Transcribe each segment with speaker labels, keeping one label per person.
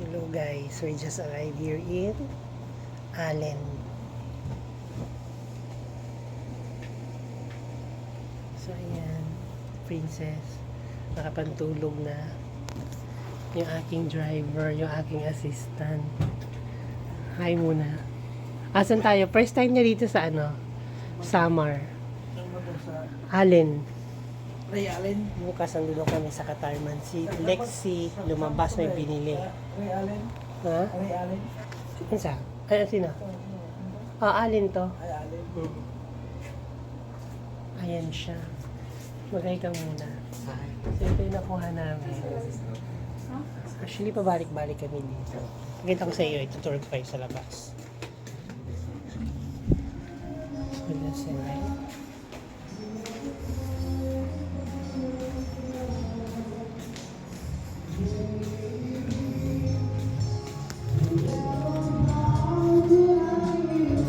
Speaker 1: Hello guys, we just arrived here in Allen. So ayan, princess, nakapantulog na yung aking driver, yung aking assistant. Hi muna. Asan tayo? First time niya dito sa ano? Samar. Allen.
Speaker 2: Ray Allen.
Speaker 1: Bukas nandun kami sa Katarman. Si Lexi lumabas, may binili.
Speaker 2: Ray Allen.
Speaker 1: Ha?
Speaker 2: Ray Allen.
Speaker 1: Sino sa? Ay, sino? Allen to.
Speaker 2: Ray Allen.
Speaker 1: Ayan siya. Magay ka muna. So ito yung nakuha namin. Actually, pabalik-balik kami dito. Pakita ko sa iyo, itutur ko kayo sa labas. So, that's it, right?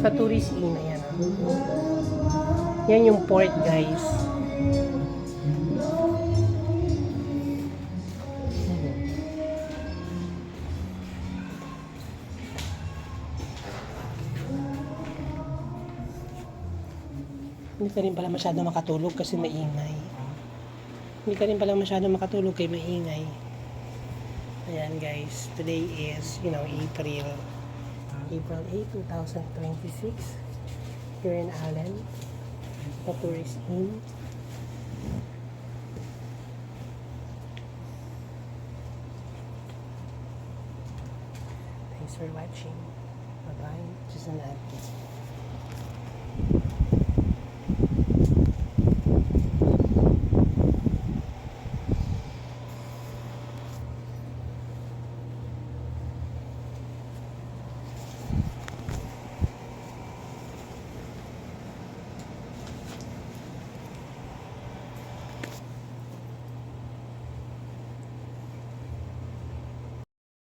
Speaker 1: Sa tourist inn, ayan. Yan yung port, guys. Hindi ka rin pala masyado makatulog kasi maingay. Hindi ka rin pala masyado makatulog kay maingay. Ayan guys, today is, April 8, 2026. Here in Allen, the tourist inn. Thanks for watching. Bye-bye. Just an update.